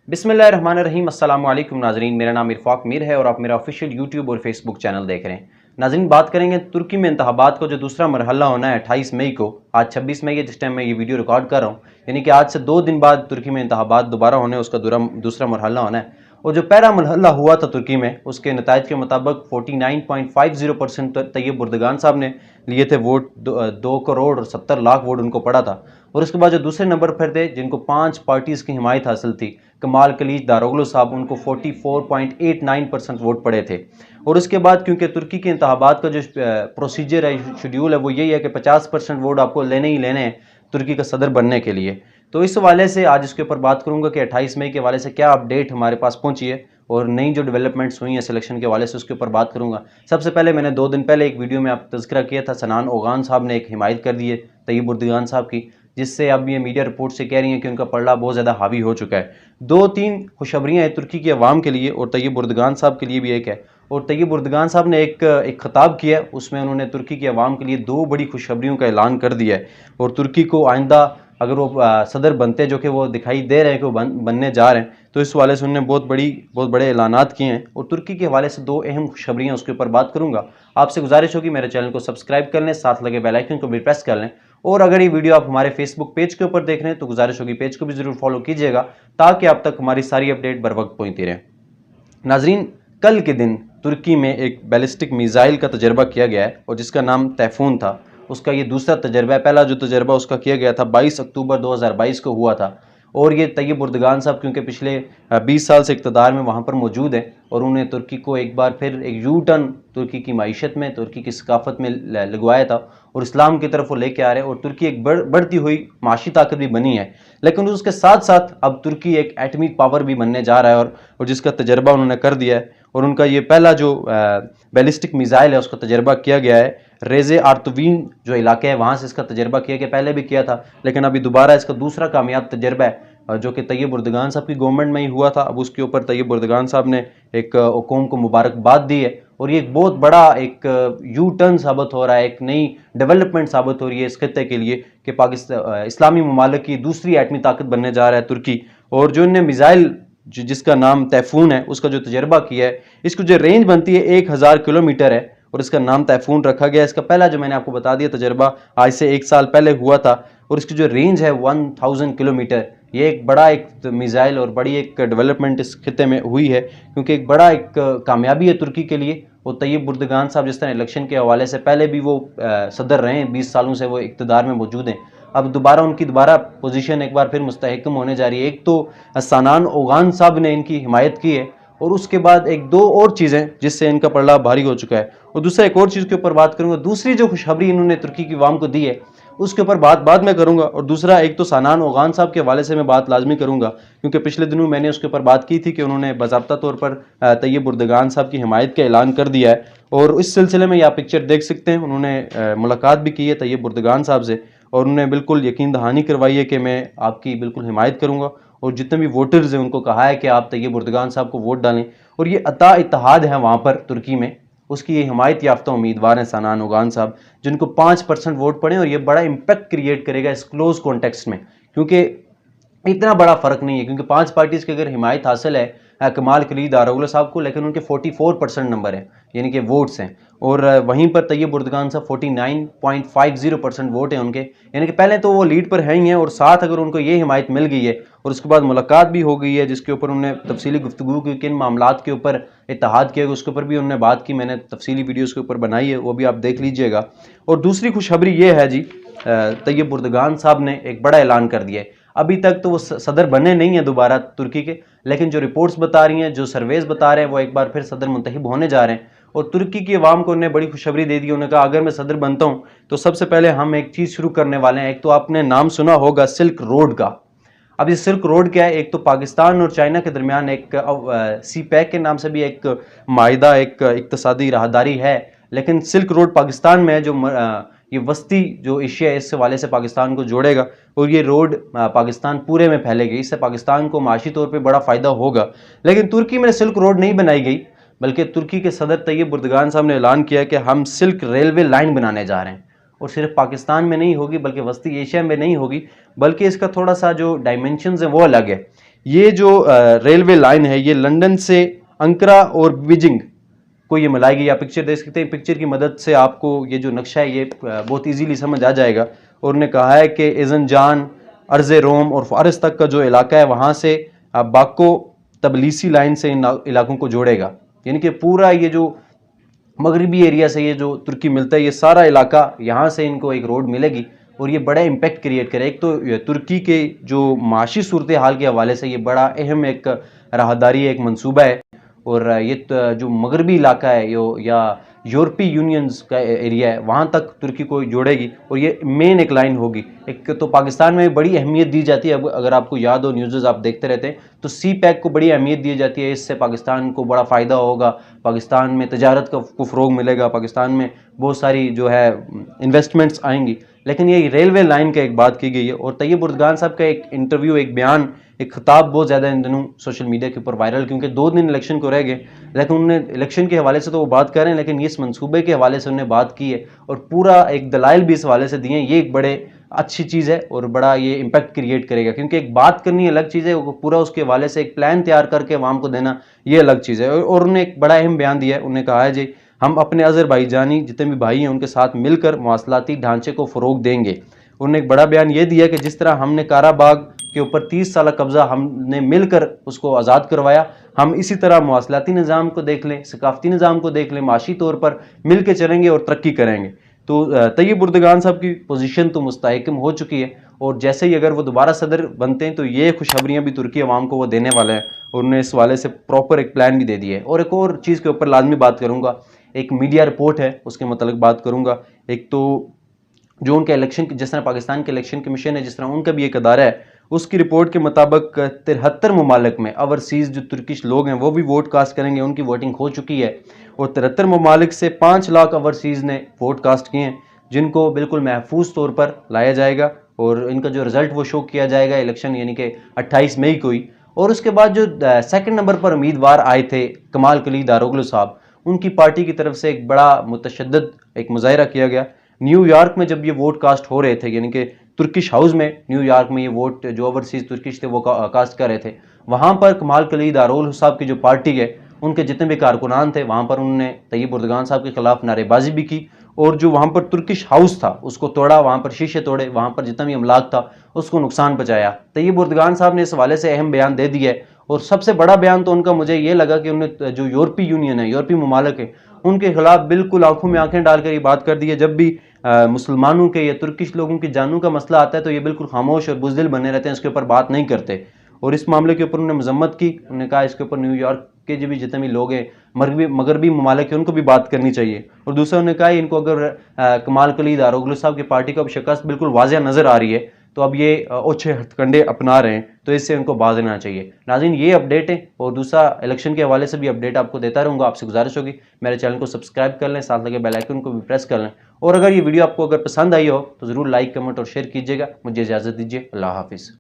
بسم اللہ الرحمن الرحیم۔ السلام علیکم ناظرین، میرا نام عرفاق میر ہے اور آپ میرا آفیشیل یوٹیوب اور فیس بک چینل دیکھ رہے ہیں۔ ناظرین، بات کریں گے ترکی میں انتخابات کو جو دوسرا مرحلہ ہونا ہے 28 مئی کو۔ آج 26 مئی ہے جس ٹائم میں یہ ویڈیو ریکارڈ کر رہا ہوں، یعنی کہ آج سے 2 دن بعد ترکی میں انتخابات دوبارہ ہونے، اس کا دوسرا مرحلہ ہونا ہے۔ اور جو پہلا مرحلہ ہوا تھا ترکی میں، اس کے نتائج کے مطابق 49.50% طیب اردگان صاحب نے لیے تھے ووٹ، 2 کروڑ اور 70 لاکھ ووٹ ان کو پڑا تھا۔ اور اس کے بعد جو دوسرے نمبر پر تھے، جن کو 5 پارٹیز کی حمایت حاصل تھی، کمال کلیج داروغلو صاحب، ان کو 44.89% ووٹ پڑے تھے۔ اور اس کے بعد کیونکہ ترکی کے انتخابات کا جو پروسیجر ہے، شیڈیول ہے، وہ یہی ہے کہ 50% ووٹ آپ کو لینے ہی لینے ہیں ترکی کا صدر بننے کے لیے۔ تو اس حوالے سے آج اس کے اوپر بات کروں گا کہ 28 مئی کے حوالے سے کیا اپڈیٹ ہمارے پاس پہنچی ہے اور نئی جو ڈیولپمنٹس ہوئی ہیں سلیکشن کے حوالے سے، اس کے اوپر بات کروں گا۔ سب سے پہلے میں نے 2 دن پہلے ایک ویڈیو میں آپ تذکرہ کیا تھا، سنان اوغان صاحب نے ایک حمایت کر دی ہے طیب اردگان صاحب کی، جس سے اب یہ میڈیا رپورٹ سے کہہ رہی ہیں کہ ان کا پلڑا بہت زیادہ حاوی ہو چکا ہے۔ 2-3 خوشخبریاں ہیں ترکی کی عوام کے لیے، اور طیب اردگان صاحب کے لیے بھی ایک ہے۔ اور طیب اردگان صاحب نے ایک خطاب کیا ہے، اس میں انہوں نے ترکی کی عوام کے لیے 2 بڑی خوشخبریوں کا اعلان کر دیا ہے۔ اور ترکی کو آئندہ اگر وہ صدر بنتے، جو کہ وہ دکھائی دے رہے ہیں کہ وہ بننے جا رہے ہیں، تو اس حوالے سے انہوں نے بہت بڑے اعلانات کیے ہیں۔ اور ترکی کے حوالے سے 2 اہم خوشخبریاں، اس کے اوپر بات کروں گا۔ آپ سے گزارش ہوگی میرے چینل کو سبسکرائب کر لیں، ساتھ لگے بیل آئیکن کو بھی پریس کر لیں۔ اور اگر یہ ویڈیو آپ ہمارے فیس بک پیج کے اوپر دیکھ رہے ہیں تو گزارش ہوگی پیج کو بھی ضرور فالو کیجیے گا، تاکہ آپ تک ہماری ساری اپڈیٹ بر وقت پہنچتی رہے۔ ناظرین، کل کے دن ترکی میں ایک بیلسٹک میزائل کا تجربہ کیا گیا ہے، اور جس کا نام تیفون تھا۔ اس کا یہ دوسرا تجربہ ہے۔ پہلا جو تجربہ اس کا کیا گیا تھا 22 اکتوبر 2022 کو ہوا تھا۔ اور یہ طیب اردگان صاحب کیونکہ پچھلے 20 سال سے اقتدار میں وہاں پر موجود ہیں، اور انہوں نے ترکی کو ایک بار پھر ایک یو ٹرن ترکی کی معیشت میں، ترکی کی ثقافت میں لگوایا تھا، اور اسلام کی طرف وہ لے کے آ رہے ہیں، اور ترکی ایک بڑھتی ہوئی معاشی طاقت بھی بنی ہے۔ لیکن اس کے ساتھ ساتھ اب ترکی ایک ایٹمی پاور بھی بننے جا رہا ہے، اور جس کا تجربہ انہوں نے کر دیا ہے۔ اور ان کا یہ پہلا جو بیلسٹک میزائل ہے، اس کا تجربہ کیا گیا ہے ریزے آرتوین جو علاقہ ہے، وہاں سے اس کا تجربہ کیا گیا۔ پہلے بھی کیا تھا، لیکن ابھی دوبارہ اس کا دوسرا کامیاب تجربہ ہے، جو کہ طیب اردگان صاحب کی گورنمنٹ میں ہی ہوا تھا۔ اب اس کے اوپر طیب اردگان صاحب نے ایک قوم کو مبارکباد دی ہے، اور یہ ایک بہت بڑا ایک یو ٹرن ثابت ہو رہا ہے، ایک نئی ڈیولپمنٹ ثابت ہو رہی ہے اس خطے کے لیے کہ اسلامی ممالک کی دوسری ایٹمی طاقت بننے جا رہا ہے ترکی۔ اور جو انہیں میزائل جس کا نام تیفون ہے، اس کا جو تجربہ کیا ہے، اس کو جو رینج بنتی ہے 1000 کلومیٹر ہے، اور اس کا نام تیفون رکھا گیا۔ اس کا پہلا جو میں نے آپ کو بتا دیا تجربہ آج سے 1 سال پہلے ہوا تھا، اور اس کی جو رینج ہے 1000 کلومیٹر۔ یہ ایک بڑا ایک میزائل اور بڑی ایک ڈیولپمنٹ اس خطے میں ہوئی ہے، کیونکہ ایک بڑا ایک کامیابی ہے ترکی کے لیے۔ اور طیب اردگان صاحب جس طرح الیکشن کے حوالے سے پہلے بھی وہ صدر رہے ہیں، 20 سالوں سے وہ اقتدار میں موجود ہیں، اب دوبارہ ان کی پوزیشن ایک بار پھر مستحکم ہونے جا رہی ہے۔ ایک تو سنان اوغان صاحب نے ان کی حمایت کی ہے، اور اس کے بعد 1-2 اور چیزیں جس سے ان کا پلڑا بھاری ہو چکا ہے۔ اور دوسرا ایک اور چیز کے اوپر بات کروں گا، دوسری جو خوشخبری انہوں نے ترکی کی عوام کو دی ہے، اس کے اوپر بعد میں کروں گا۔ اور دوسرا ایک تو سنان اوغان صاحب کے حوالے سے میں بات لازمی کروں گا، کیونکہ پچھلے دنوں میں نے اس کے اوپر بات کی تھی کہ انہوں نے باضابطہ طور پر طیب اردگان صاحب کی حمایت کا اعلان کر دیا ہے۔ اور اس سلسلے میں یہ آپ پکچر دیکھ سکتے ہیں، انہوں نے ملاقات بھی کی ہے طیب اردگان صاحب سے، اور انہوں نے بالکل یقین دہانی کروائی ہے کہ میں آپ کی بالکل حمایت کروں گا، اور جتنے بھی ووٹرز ہیں ان کو کہا ہے کہ آپ طیب اردگان صاحب کو ووٹ ڈالیں۔ اور یہ عطا اتحاد ہے وہاں پر ترکی میں، اس کی یہ حمایت یافتہ امیدوار ہیں سنان اوغان صاحب، جن کو 5% ووٹ پڑے، اور یہ بڑا امپیکٹ کریٹ کرے گا اس کلوز کانٹیکسٹ میں، کیونکہ اتنا بڑا فرق نہیں ہے، کیونکہ 5 پارٹیز کی اگر حمایت حاصل ہے کمال کلیج داروغلو صاحب کو، لیکن ان کے 44% نمبر ہیں، یعنی کہ ووٹس ہیں، اور وہیں پر طیب اردگان صاحب 49.50% ووٹ ہیں ان کے، یعنی کہ پہلے تو وہ لیڈ پر ہیں ہی ہیں، اور ساتھ اگر ان کو یہ حمایت مل گئی ہے، اور اس کے بعد ملاقات بھی ہو گئی ہے جس کے اوپر انہوں نے تفصیلی گفتگو کی، کن معاملات کے اوپر اتحاد کیا گیا اس کے اوپر بھی انہوں نے بات کی، میں نے تفصیلی ویڈیوز کے اوپر بنائی ہے، وہ بھی آپ دیکھ لیجئے گا۔ اور دوسری خوشخبری یہ ہے جی، طیب اردگان صاحب نے ایک بڑا اعلان کر دیا ہے۔ ابھی تک تو وہ صدر بنے نہیں ہیں دوبارہ ترکی کے، لیکن جو رپورٹس بتا رہی ہیں، جو سرویز بتا رہے ہیں، وہ ایک بار پھر صدر منتخب ہونے جا رہے ہیں۔ اور ترکی کی عوام کو انہیں بڑی خوشخبری دے دی، انہوں نے کہا اگر میں صدر بنتا ہوں تو سب سے پہلے ہم ایک چیز شروع کرنے والے ہیں۔ ایک تو آپ نے نام سنا ہوگا سلک روڈ کا۔ اب یہ سلک روڈ کیا ہے؟ ایک تو پاکستان اور چائنا کے درمیان ایک سی پیک کے نام سے بھی ایک معاہدہ، ایک اقتصادی راہداری ہے، لیکن سلک روڈ پاکستان میں ہے، جو یہ وسطی جو ایشیا ہے اس حوالے سے پاکستان کو جوڑے گا، اور یہ روڈ پاکستان پورے میں پھیلے گی، اس سے پاکستان کو معاشی طور پہ بڑا فائدہ ہوگا۔ لیکن ترکی میں سلک روڈ نہیں بنائی گئی، بلکہ ترکی کے صدر طیب اردگان صاحب نے اعلان کیا کہ ہم سلک ریلوے لائن بنانے جا رہے ہیں، اور صرف پاکستان میں نہیں ہوگی بلکہ وسطی ایشیا میں نہیں ہوگی، بلکہ اس کا تھوڑا سا جو ڈائمنشنز ہیں وہ الگ ہے۔ یہ جو ریلوے لائن ہے یہ لندن سے انکرا اور بیجنگ کو یہ ملائے گی. یا پکچر دیکھ سکتے ہیں, پکچر کی مدد سے آپ کو یہ جو نقشہ ہے یہ بہت ایزیلی سمجھ آ جائے گا. اور انہوں نے کہا ہے کہ ایزن جان, ارض روم اور فارس تک کا جو علاقہ ہے وہاں سے باکو تبلیسی لائن سے ان علاقوں کو جوڑے گا. یعنی کہ پورا یہ جو مغربی ایریا سے یہ جو ترکی ملتا ہے یہ سارا علاقہ یہاں سے ان کو ایک روڈ ملے گی اور یہ بڑا امپیکٹ کریٹ کرے. ایک تو ترکی کے جو معاشی صورتحال کے حوالے سے یہ بڑا اہم ایک راہداری ایک منصوبہ ہے. اور یہ جو مغربی علاقہ ہے یا یورپی یونینز کا ایریا ہے وہاں تک ترکی کو جوڑے گی اور یہ مین ایک لائن ہوگی. ایک تو پاکستان میں بڑی اہمیت دی جاتی ہے, اگر آپ کو یاد ہو نیوزز آپ دیکھتے رہتے ہیں تو سی پیک کو بڑی اہمیت دی جاتی ہے. اس سے پاکستان کو بڑا فائدہ ہوگا, پاکستان میں تجارت کو فروغ ملے گا, پاکستان میں بہت ساری جو ہے انویسٹمنٹس آئیں گی. لیکن یہ ریلوے لائن کا ایک بات کی گئی ہے. اور طیب اردگان صاحب کا ایک انٹرویو, ایک بیان, ایک خطاب بہت زیادہ ان دنوں سوشل میڈیا کے اوپر وائرل, کیونکہ 2 دن الیکشن کو رہ گئے. لیکن انہوں نے الیکشن کے حوالے سے تو وہ بات کر رہے ہیں لیکن اس منصوبے کے حوالے سے انہوں نے بات کی ہے اور پورا ایک دلائل بھی اس حوالے سے دیے ہیں. یہ ایک بڑے اچھی چیز ہے اور بڑا یہ امپیکٹ کریٹ کرے گا, کیونکہ ایک بات کرنی الگ چیز ہے, پورا اس کے حوالے سے ایک پلان تیار کر کے عوام کو دینا یہ الگ چیز ہے. اور انہوں نے ایک بڑا اہم بیان دیا ہے. انہوں نے کہا ہے جی ہم اپنے آذربائیجانی جتنے بھی بھائی ہیں ان کے ساتھ مل کر مواصلاتی ڈھانچے کو فروغ دیں گے. انہوں نے ایک بڑا بیان یہ دیا کہ جس طرح ہم نے کارا باغ کے اوپر 30 سالہ قبضہ ہم نے مل کر اس کو آزاد کروایا, ہم اسی طرح مواصلاتی نظام کو دیکھ لیں, ثقافتی نظام کو دیکھ لیں, معاشی طور پر مل کے چلیں گے اور ترقی کریں گے. تو طیب اردگان صاحب کی پوزیشن تو مستحکم ہو چکی ہے اور جیسے ہی اگر وہ دوبارہ صدر بنتے ہیں تو یہ خوشخبریاں بھی ترکی عوام کو وہ دینے والے ہیں اور انہیں اس والے سے پراپر ایک پلان بھی دے دیا ہے. اور ایک اور چیز کے اوپر لازمی بات کروں گا, ایک میڈیا رپورٹ ہے اس کے متعلق بات کروں گا. ایک تو جو ان کا الیکشن, جس طرح پاکستان کے الیکشن کمیشن ہے جس طرح ان کا بھی ایک ادارہ ہے, اس کی رپورٹ کے مطابق 73 ممالک میں اوورسیز جو ترکش لوگ ہیں وہ بھی ووٹ کاسٹ کریں گے. ان کی ووٹنگ ہو چکی ہے اور 73 ممالک سے 5 لاکھ اوورسیز نے ووٹ کاسٹ کیے ہیں جن کو بالکل محفوظ طور پر لایا جائے گا اور ان کا جو رزلٹ وہ شو کیا جائے گا الیکشن یعنی کہ 28 مئی کو ہی. اور اس کے بعد جو سیکنڈ نمبر پر امیدوار آئے تھے کمال کلیل داروغلو صاحب, ان کی پارٹی کی طرف سے ایک بڑا متشدد ایک مظاہرہ کیا گیا. نیو یارک میں جب یہ ووٹ کاسٹ ہو رہے تھے, یعنی کہ ترکش ہاؤس میں نیو یارک میں یہ ووٹ جو اوورسیز ترکش تھے وہ کاسٹ کر رہے تھے, وہاں پر کمال کلیل داروغلو صاحب کی جو پارٹی ہے ان کے جتنے بھی کارکنان تھے وہاں پر انہوں نے طیب اردگان صاحب کے خلاف نعرے بازی بھی کی اور جو وہاں پر ترکش ہاؤس تھا اس کو توڑا, وہاں پر شیشے توڑے, وہاں پر جتنا بھی املاک تھا اس کو نقصان پہنچایا. طیب اردگان صاحب نے اس حوالے سے اہم بیان دے دیا ہے اور سب سے بڑا بیان تو ان کا مجھے یہ لگا کہ انہوں نے جو یورپی یونین ہے, یورپی ممالک ہیں, ان کے خلاف بالکل آنکھوں میں آنکھیں ڈال کر یہ بات کر دی ہے. جب بھی مسلمانوں کے یا ترکش لوگوں کی جانوں کا مسئلہ آتا ہے تو یہ بالکل خاموش اور بزدل بنے رہتے ہیں, اس کے اوپر بات نہیں کرتے. اور اس معاملے کے اوپر انہوں نے مذمت کی, انہوں نے کہا اس کے اوپر نیو یارک کے جو بھی جتنے بھی لوگ ہیں مغربی ممالک ہیں ان کو بھی بات کرنی چاہیے. اور دوسرا انہوں نے کہا ان کو اگر کمال کلیل داروغلو صاحب کی پارٹی کو اب شکست بالکل واضح نظر آ رہی ہے تو اب یہ اوچھے ہتھ کنڈے اپنا رہے ہیں تو اس سے ان کو باز رہنا چاہیے. ناظرین یہ اپڈیٹ ہے اور دوسرا الیکشن کے حوالے سے بھی اپڈیٹ آپ کو دیتا رہوں گا. آپ سے گزارش ہوگی میرے چینل کو سبسکرائب کر لیں, ساتھ لگے بیل آئیکن کو بھی پریس کر لیں. اور اگر یہ ویڈیو آپ کو اگر پسند آئی ہو تو ضرور لائک, کمنٹ اور شیئر کیجیے گا. مجھے اجازت دیجیے, اللہ حافظ.